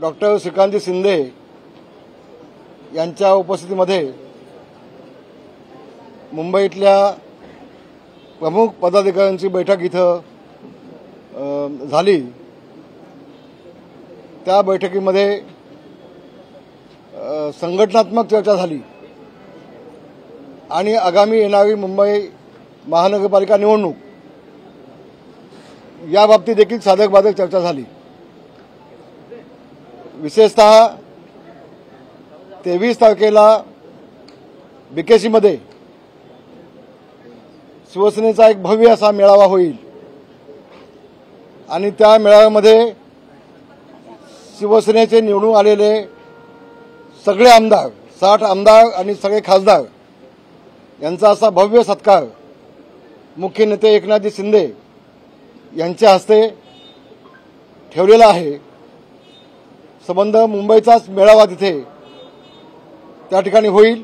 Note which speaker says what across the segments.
Speaker 1: Doctor Shrikant Shinde यांच्या उपस्थितीमध्ये मुंबईतल्या प्रमुख पदाधिकाऱ्यांची बैठक इथं झाली। त्या बैठकीमध्ये संघटनात्मक चर्चा झाली आणि आगामी येणारी मुंबई महानगरपालिका निवडणूक याबाबतीत देखील साधक बाधक चर्चा झाली। विशेषतः 23 तारखेला बीकेसीमध्ये शिवसेनेचा एक भव्य असा मेळावा होईल आणि त्या मेळाव्यामध्ये शिवसेनेचे निवडून आलेले सगळे आमदार 60 आमदार आणि सगळे खासदार यांचा असा भव्य सत्कार मुख्य नेते एकनाथजी शिंदे यांच्या हस्ते ठेवलेला आहे। संबंध मुंबईचाच मेळावा तिथे त्या ठिकाणी होईल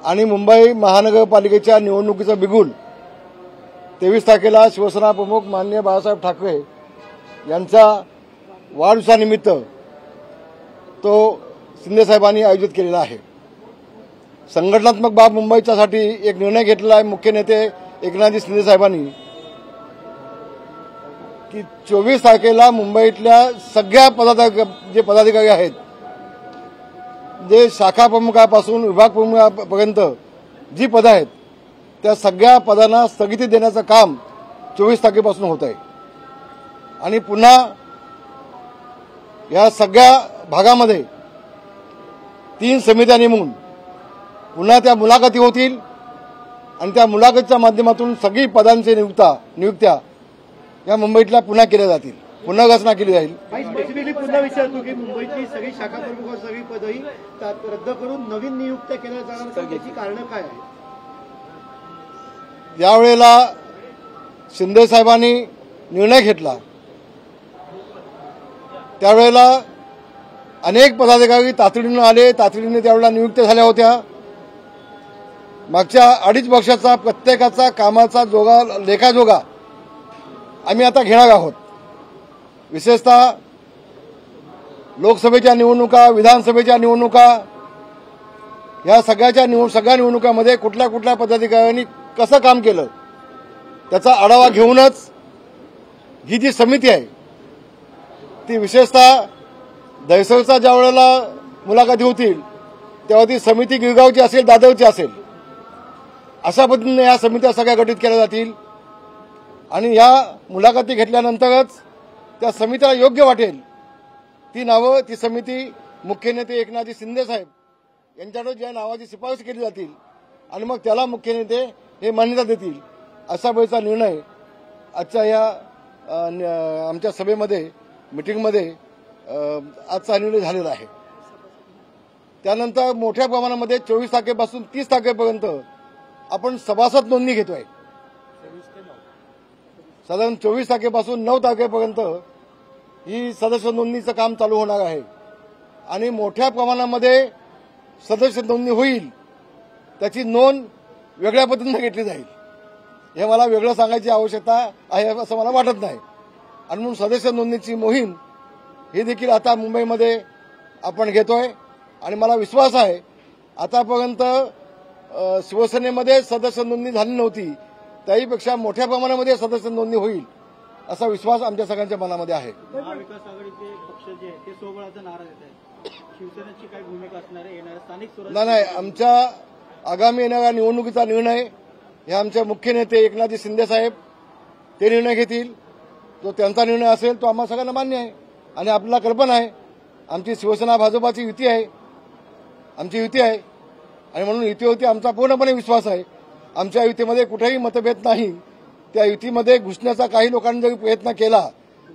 Speaker 1: आणि मुंबई महानगरपालिकेच्या निवडणुकीचं बिगुल 23 तारखेला शिवसेना प्रमुख माननीय बाळासाहेब ठाकरे यांच्या वाढदिवसानिमित्त तो शिंदेसाहेबांनी आयोजित केलेला आहे। संघटनात्मक बाब मुंबईच्यासाठी एक निर्णय घेतलेला आहे मुख्य नेते एकनाथजी शिंदेसाहेबांनी की 24 तारखेला मुंबईतल्या सगळ्या पदाधिकारी आहेत, जे शाखा प्रमुखापासून विभाग प्रमुखापर्यंत जी पदं आहेत त्या सगळ्या पदांना स्थगिती देण्याचं काम 24 तारखेपासून होत आहे आणि पुन्हा या सगळ्या भागामध्ये 3 समित्या नेमून पुन्हा त्या मुलाखती होतील आणि त्या मुलाखतीच्या माध्यमातून सगळी पदांची नियुक्त्या या मुंबईतल्या पुन्हा केल्या जातील, पुन्हा रचना केली जाईल।
Speaker 2: स्पेसिफिकली पुन्हा विचारतो की मुंबईतली सगळी शाखा प्रमुख सगळी पदही रद्द करून नवीन नियुक्त्या केल्या जाणार, त्याची कारणं काय आहेत?
Speaker 1: यावेळेला शिंदे साहेबांनी निर्णय घेतला त्यावेळेला अनेक पदाधिकारी तातडीने आले, तातडीने त्यावेळेला नियुक्त्या झाल्या होत्या। मागच्या 2.5 वर्षाचा प्रत्येकाचा कामाचा लेखाजोगा आम्ही आता घेणार आहोत। विशेषतः लोकसभेच्या निवडणुका, विधानसभेच्या निवडणुका या सगळ्या निवडणुकांमध्ये कुठल्या पदाधिकाऱ्यांनी कसं काम केलं त्याचा आढावा घेऊनच ही जी समिती आहे ती विशेषतः दहिसरचा ज्या वेळेला मुलाखती होतील तेव्हा ती समिती गिरगावची असेल, दादरची असेल, अशा पद्धतीने या समित्या सगळ्या गठीत केल्या जातील आणि या मुलाखती घेतल्यानंतरच त्या समितीला योग्य वाटेल ती नावं ती समिती मुख्य नेते एकनाथजी शिंदे साहेब यांच्याकडे ज्या नावाची शिफारस केली जातील आणि मग त्याला मुख्य नेते हे मान्यता देतील अशा वेळचा निर्णय आजच्या या आमच्या सभेमध्ये मीटिंगमध्ये आजचा निर्णय झालेला आहे। त्यानंतर मोठ्या प्रमाणामध्ये 24 तारखेपासून 30 तारखेपर्यंत आपण सभासद नोंदणी घेतोय। साधारण 24 तारखेपासून 9 तारखेपर्यंत ही सदस्य नोंदणीचं काम चालू होणार आहे आणि मोठ्या प्रमाणामध्ये सदस्य नोंदणी होईल, त्याची नोंद वेगळ्या पद्धतीने घेतली जाईल। हे मला वेगळं सांगायची आवश्यकता आहे असं मला वाटत नाही आणि म्हणून सदस्य नोंदणीची मोहीम ही देखील आता मुंबईमध्ये आपण घेतोय आणि मला विश्वास आहे आतापर्यंत शिवसेनेमध्ये सदस्य नोंदणी झाली नव्हती, त्याहीपेक्षा मोठ्या प्रमाणामध्ये सदस्य नोंदणी होईल असा विश्वास आमच्या सगळ्यांच्या मनामध्ये आहे।
Speaker 2: महाविकास आघाडीचे पक्ष जे ते सोबळाचा नारा देत आहेत, शिवसेनेची काय भूमिका असणार आहे? येणाऱ्या स्थानिक स्वराज्य
Speaker 1: नाही, आमच्या आगामी येणाऱ्या निवडणुकीचा निर्णय हे आमचे मुख्य नेते एकनाथजी शिंदे साहेब ते निर्णय घेतील। जो त्यांचा निर्णय असेल तो आम्हा सगळ्यांना मान्य आहे आणि आपल्याला कल्पना आहे आमची शिवसेना भाजपाची युती आहे, आमची युती आहे आणि म्हणून युतीवरती आमचा पूर्णपणे विश्वास आहे। आमच्या युतीमध्ये कुठेही मतभेद नाही। त्या युतीमध्ये घुसण्याचा काही लोकांनी जरी प्रयत्न केला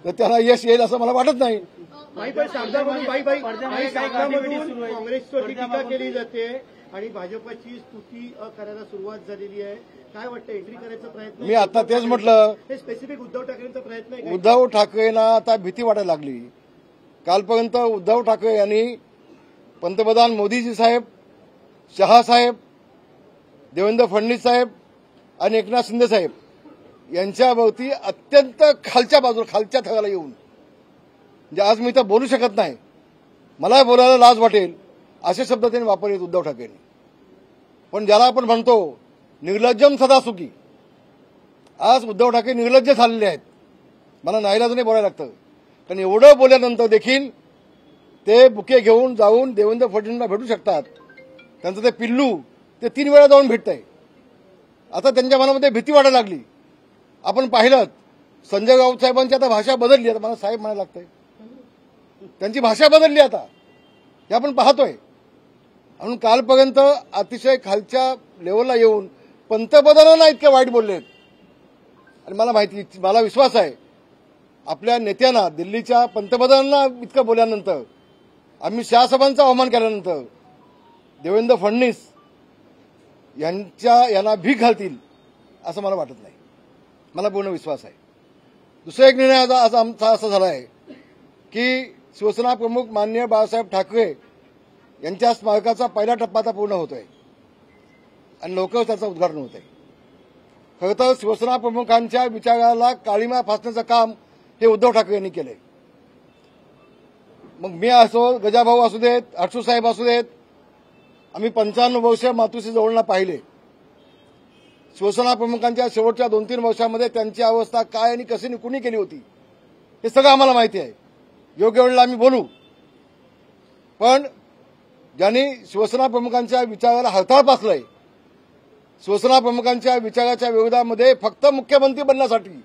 Speaker 1: तर त्याला यश येईल असं मला वाटत नाही।
Speaker 2: काँग्रेसची टीका केली जाते आणि भाजपची स्तुती करायला सुरुवात झालेली आहे, काय वाटतं? एंट्री करायचा प्रयत्न?
Speaker 1: मी आता तेच म्हटलं,
Speaker 2: हे स्पेसिफिक उद्धव ठाकरेंचा प्रयत्न आहे।
Speaker 1: उद्धव ठाकरेंना आता भीती वाटायला लागली। कालपर्यंत उद्धव ठाकरे यांनी पंतप्रधान मोदीजी साहेब, शहा साहेब, देवेंद्र फडणवीस साहेब आणि एकनाथ शिंदे साहेब यांच्याभोवती अत्यंत खालच्या थराला येऊन म्हणजे आज मी इथं बोलू शकत नाही, मला बोलायला लाज वाटेल असे शब्द त्यांनी वापरले उद्धव ठाकरेंनी. पण ज्याला आपण म्हणतो निर्लज्जम सदा सुखी, आज उद्धव ठाकरे निर्लज्ज झालेले आहेत. मला नाईलाजाने बोलायला लागतं, कारण एवढं बोलल्यानंतर देखील ते बुके घेऊन जाऊन देवेंद्र फडणवीसांना भेटू शकतात. त्यांचं ते पिल्लू ते 3 वेळा जाऊन भेटतंय. आता त्यांच्या मनामध्ये भीती वाटायला लागली. आपण पाहिलं संजय राऊत साहेबांची आता भाषा बदलली. आता मला साहेब म्हणायला लागतंय, त्यांची भाषा बदलली आता, हे आपण पाहतोय. म्हणून कालपर्यंत अतिशय खालच्या लेवलला येऊन पंतप्रधानांना इतके वाईट बोललेत. आणि मला विश्वास आहे आपल्या नेत्यांना, दिल्लीच्या पंतप्रधानांना इतकं बोलल्यानंतर, अमित शहा साहेबांचा अवमान केल्यानंतर देवेंद्र फडणवीस यांना भीक घालतील असं मला वाटत नाही. मला पूर्ण विश्वास आहे. दुसरा एक निर्णय आज आमचा असा झाला आहे की शिवसेना प्रमुख माननीय बाळासाहेब ठाकरे यांच्या स्मारकाचा पहिला टप्पा आता पूर्ण होतोय आणि लवकरच त्याचं उद्घाटन होत आहे. खरं तर शिवसेना प्रमुखांच्या विचाराला काळीमा फासण्याचं काम हे उद्धव ठाकरे यांनी केलंय. मग मी असो, गजाभाऊ असू देत, हर्षू साहेब असू देत, आम्ही 95 वर्ष मातोश्री जवळना पाहिले. शिवसेना प्रमुखांच्या शेवटच्या 2-3 वर्षामध्ये त्यांची अवस्था काय आणि कशी कुणी केली होती हे सगळं आम्हाला माहिती आहे. योग्य वेळेला आम्ही बोलू. पण ज्यांनी शिवसेना प्रमुखांच्या विचाराला हरताळ पासलंय, शिवसेना प्रमुखांच्या विचाराच्या विरोधामध्ये फक्त मुख्यमंत्री बनण्यासाठी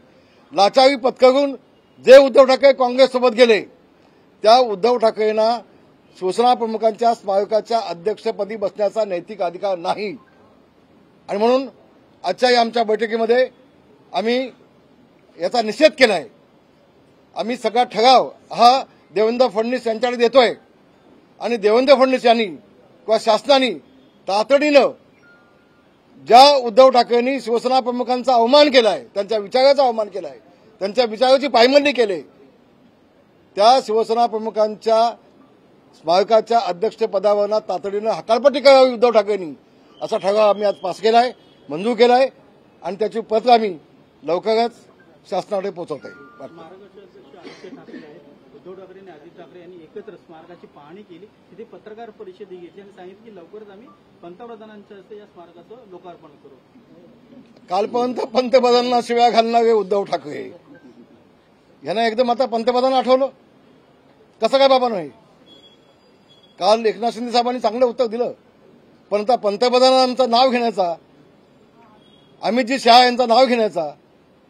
Speaker 1: लाचारी पत्करून जे उद्धव ठाकरे काँग्रेससोबत गेले, त्या उद्धव ठाकरेंना शिवसेना प्रमुखांच्या स्मारकाच्या अध्यक्षपदी बसण्याचा नैतिक अधिकार नाही. आणि म्हणून आजच्या आमच्या बैठकीमध्ये आम्ही याचा निषेध केला आहे. आम्ही सगळा ठराव हा देवेंद्र फडणवीस यांच्याकडे देतोय आणि देवेंद्र फडणवीस यांनी किंवा शासनाने तातडीनं ज्या उद्धव ठाकरेंनी शिवसेना प्रमुखांचा अवमान केलाय, त्यांच्या विचाराचा अवमान केलाय, त्यांच्या विचाराची पायमल्ली केली, त्या शिवसेना प्रमुखांच्या स्मारकाच्या अध्यक्षपदावर तातडीनं हकालपट्टी करावी उद्धव ठाकरेंनी, असा ठराव आम्ही आज पास केलाय, मंजूर केलाय आणि त्याची पत्र आम्ही लवकरच शासनाकडे पोहोचवत आहे.
Speaker 3: उद्धव ठाकरे आणि आदित्य ठाकरे यांनी एकत्र स्मारकाची पाहणी केली. तिथे पत्रकार परिषद घेतली आणि सांगितलं की लवकरच आम्ही पंतप्रधानांच्या हस्ते या स्मारकाचं लोकार्पण करू.
Speaker 1: कालपर्यंत पंतप्रधानांना शिव्या घालणारे उद्धव ठाकरे यांना एकदम आता पंतप्रधान आठवलं कसं काय बाबा? नाही, काल एकनाथ शिंदे साहेबांनी चांगलं उत्तर दिलं, पण आता पंतप्रधानांचं नाव घेण्याचा, अमितजी शहा यांचं नाव घेण्याचा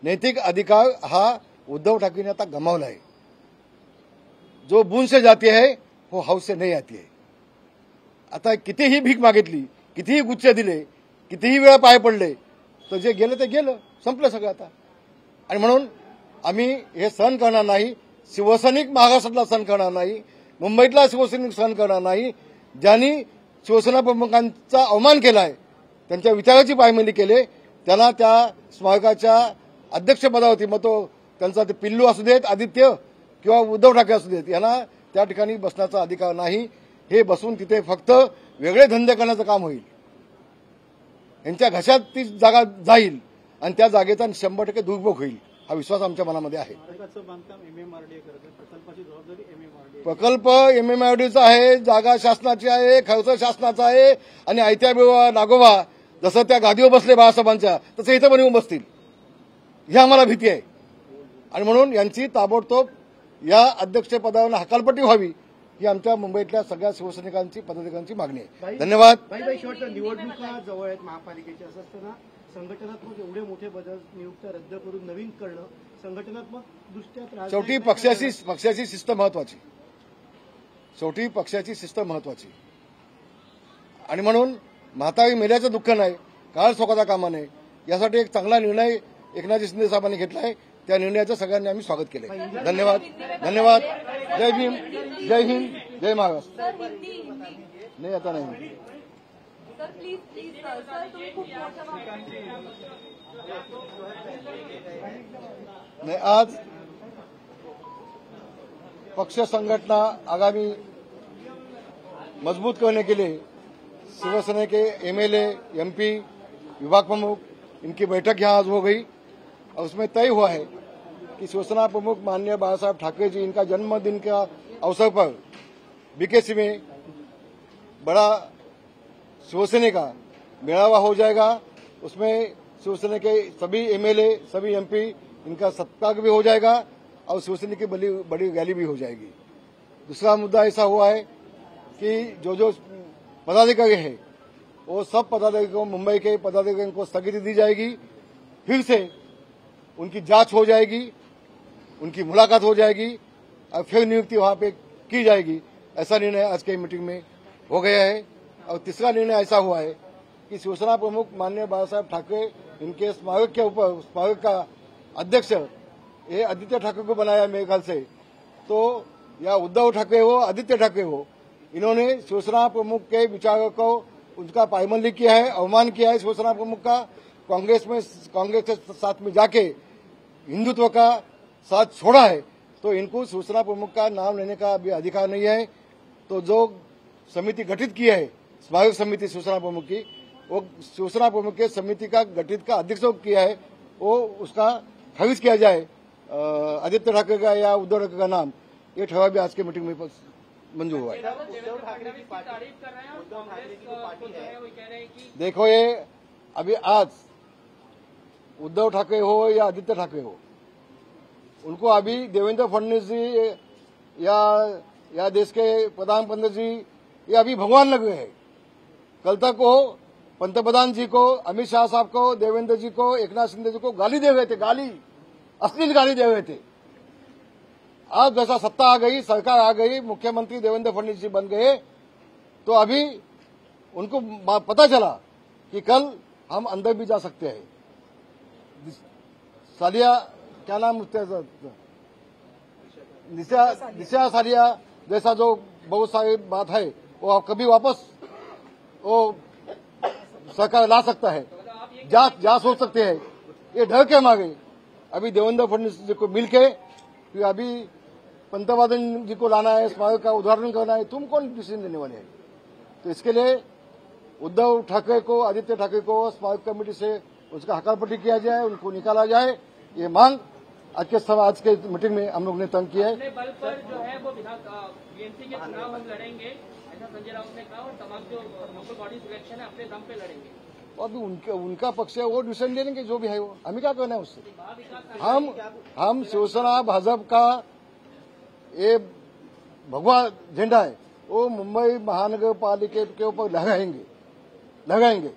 Speaker 1: नैतिक अधिकार हा उद्धव ठाकरेंनी आता गमावला आहे. जो बूंद से जाती है वो हाउस से नहीं आती है. आता कितीही भीक मागितली, कितीही गुच्छ दिले, कितीही वेळा पाय पडले, तर जे गेलं ते गेलं, संपलं सगळं आता. आणि म्हणून आम्ही हे सहन करणार नाही. शिवसैनिक महाराष्ट्रातला सहन करणार नाही, मुंबईतला शिवसैनिक सहन करणार नाही. ज्यांनी शिवसेना प्रमुखांचा अवमान केलाय, त्यांच्या विचाराची पायमल्ली केली, त्यांना त्या स्मारकाच्या अध्यक्षपदावरती, मग तो त्यांचा ते पिल्लू असू देत आदित्य किंवा उद्धव ठाकरे असू देत, यांना त्या ठिकाणी बसण्याचा अधिकार नाही. हे बसून तिथे फक्त वेगळे धंदे करण्याचं काम होईल. यांच्या घशात ती जागा जाईल आणि त्या जागेचा 100% दुरुपयोग होईल, हा विश्वास आमच्या मनामध्ये आहे. प्रकल्प एमएमआरडीचा आहे, जागा शासनाची आहे, खर्च शासनाचा आहे आणि आयत्या नागोबा जसं त्या गादीवर बसले बाळासाहेबांच्या, तसं इथं पण येऊन बसतील, ही आम्हाला भीती आहे. आणि म्हणून यांची ताबडतोब या अध्यक्षपदावर हकालपट्टी व्हावी, ही आमच्या मुंबईतल्या सगळ्या शिवसैनिकांची, पदाधिकाऱ्यांची मागणी आहे. धन्यवाद.
Speaker 2: शेवटच्या निवडणुका जवळ आहेत महापालिकेच्या, असं असताना संघटनात्मक एवढे मोठे बदल नियुक्त रद्द करून नवीन करणं संघटनात्मक दृष्ट्या
Speaker 1: शेवटी पक्षाची शिस्त महत्वाची, शेवटी पक्षाची शिस्त महत्वाची. आणि म्हणून म्हातारी मेल्याचं दुःख नाही, काळ सोकाचा कामा नाही, यासाठी एक चांगला निर्णय एकनाथ शिंदे साहेबांनी घेतलाय. त्या निर्णयाचं सगळ्यांनी आम्ही स्वागत केले. धन्यवाद. धन्यवाद. जय भीम, जय हिंद, जय महाराष्ट्र. नाही आता नाही. नाही, आज पक्ष संघटना आगामी मजबूत करने के लिए शिवसेना के एमएलए, एमपी, विभाग प्रमुख, इनकी बैठक यहां आज हो गई और उसमें तय हुआ है कि कि शिवसेना प्रमुख माननीय बालासाहेब ठाकरे जी इनका जन्मदिन का अवसर पर बीकेसी में बड़ा शिवसेना का मेळावा हो जाएगा। उसमें शिवसेना के सभी एमएलए, सभी एमपी, इनका सत्कार भी हो जाएगा और शिवसेना की बड़ी रैली भी हो जाएगी। दूसरा मुद्दा ऐसा हुआ है कि जो पदाधिकारी है वो सब पदाधिकारियों, मुंबई के पदाधिकारियों को स्थगिति दी जाएगी। फिर से उनकी जांच हो जाएगी, उनकी मुलाकात हो जाएगी और फिर नियुक्ति वहां पे की जाएगी। ऐसा निर्णय आज के मीटिंग में हो गया है। और तीसरा निर्णय ऐसा हुआ है कि शिवसेना प्रमुख माननीय बालासाहेब ठाकरे इनके स्मारक के ऊपर, स्मारक का अध्यक्ष ये आदित्य ठाकरे को बनाया मेरे ख्याल से। तो या उद्धव ठाकरे हो, आदित्य ठाकरे हो, इन्होंने शिवसेना प्रमुख के विचारों को उनका पायमल्ली किया है, अवमान किया है शिवसेना प्रमुख का। कांग्रेस के साथ में जाके हिंदुत्व का साथ छोड़ा है, तो इनको शिवसेना प्रमुख का नाम लेने का अभी अधिकार नहीं है। तो जो समिति गठित की है, स्मारक समिति शिवसेना प्रमुख की, वो शिवसेना प्रमुख के समिति का गठित का अध्यक्ष किया है, वो उसका खारिज किया जाए। आदित्य ठाकरे का या उद्धव ठाकरे का नाम, ये ठहरा भी आज के मीटिंग में मंजूर हुआ है।
Speaker 3: उद्धव ठाकरे की तारीफ कर रहे हैं और कांग्रेस की पार्टी है वो कह रहे हैं कि
Speaker 1: देखो, ये अभी आज उद्धव ठाकरे हो या आदित्य ठाकरे हो, उनको अभी देवेंद्र फडणवीस जी या देश के प्रधानमंत्री जी ये अभी भगवान लग रहे हैं। कल तक वो पंतप्रधान जी को, अमित शाह साहब को, देवेंद्र जी को, एकनाथ शिंदे जी को गाली दे रहे थे, गाली, अश्लील गाली दे रहे थे। आज जैसा सत्ता आ गई, सरकार आ गई, मुख्यमंत्री देवेंद्र फडणवीस जी बन गए, तो अभी उनको पता चला कि कल हम अंदर भी जा सकते हैं। सालिया, क्या नाम उसका, निशा सालिया जैसा जो बहुत सारी बात है, वो आप कभी वापस वो सरकार ला सकता है, जा सोच सकते हैं। ये डर के मांगे अभी देवेंद्र फडणवीस जी को मिलके कि अभी पंतप्रधान जी को लाना है, स्मारक का उद्घाटन करना है, तुम कौन डिसीजन लेने वाले हैं? तो इसके लिए उद्धव ठाकरे को, आदित्य ठाकरे को स्मारक कमेटी से उसका हकालपट्टी किया जाए, उनको निकाला जाए, ये मांग आज के मीटिंग में हम लोग ने तंग किया है।
Speaker 4: अपने बल पर जो है वो बीएमसी के चुनाव हम लड़ेंगे, ऐसा संजय राउत ने कहा, और तमाम जो लोकल बॉडी सिलेक्शन है अपने दम पे लड़ेंगे।
Speaker 1: और भी उनका पक्ष है, वो डिसीजन ले लेंगे जो भी है वो, हमें क्या करना है उससे। हम शिवसेना भाजपा का ये भगवा झंडा है, वो मुंबई महानगर पालिका के ऊपर लगाएंगे।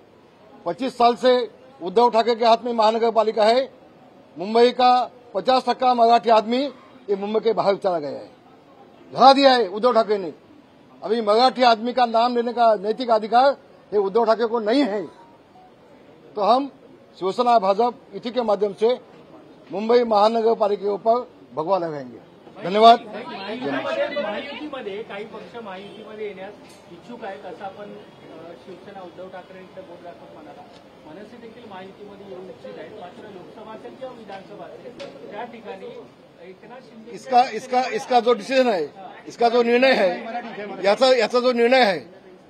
Speaker 1: 25 साल से उद्धव ठाकरे के हाथ में महानगर पालिका है। मुंबई का 50% मराठी आदमी ये मुंबई के बाहर चला गया है, धरा दिया है उद्धव ठाकरे ने। अभी मराठी आदमी का नाम लेने का नैतिक अधिकार ये उद्धव ठाकरे को नहीं है। तो हम शिवसेना भाजपा इसी के माध्यम से मुंबई महानगर पालिका के ऊपर भगवा लगाएंगे। धन्यवाद।
Speaker 3: महायुतीमध्ये काही पक्ष महायुतीमध्ये येण्यास इच्छुक आहेत असं आपण शिवसेना उद्धव ठाकरे यांच्या बोर्ड दाखवत म्हणाला। मनसे देखील महायुतीमध्ये येऊ इच्छित आहेत, मात्र लोकसभा असेल किंवा विधानसभा असेल त्या ठिकाणी एकनाथ शिंदे
Speaker 1: इसका जो डिसिजन है, इसका जो निर्णय है, याचा जो निर्णय आहे,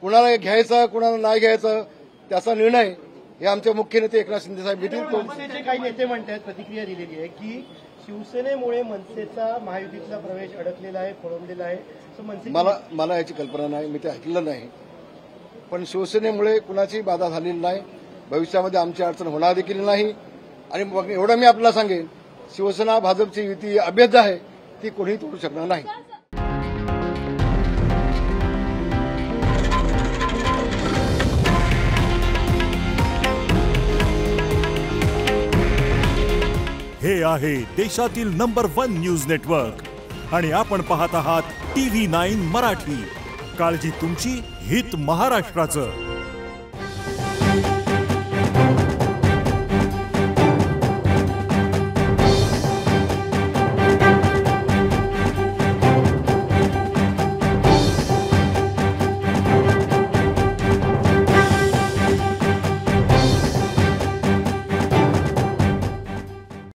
Speaker 1: कुणाला घ्यायचा कुणाला नाही घ्यायचं त्याचा निर्णय हे आमचे मुख्य नेते एकनाथ शिंदे साहेब घेतील।
Speaker 2: मनसेचे काही नेते म्हणतात, प्रतिक्रिया दिलेली आहे की शिवसेनेमुळे मनसेचा महायुतीतला प्रवेश अडकलेला आहे, खोळंबलेला आहे, असं मनसे।
Speaker 1: मला याची कल्पना नाही, मी ते ऐकलं नाही, पण शिवसेनेमुळे कुणाची बाधा झालेली नाही, भविष्यामध्ये आमची अडचण होणार देखील नाही। आणि मग एवढं मी आपल्याला सांगेन, शिवसेना भाजपची युती अभेद्य आहे, ती कोणीही तोडू शकणार नाही।
Speaker 5: हे आहे देशातील नंबर 1 न्यूज नेटवर्क आणि आपण पाहत आहात TV9 मराठी। काळजी तुमची, हित महाराष्ट्राचं।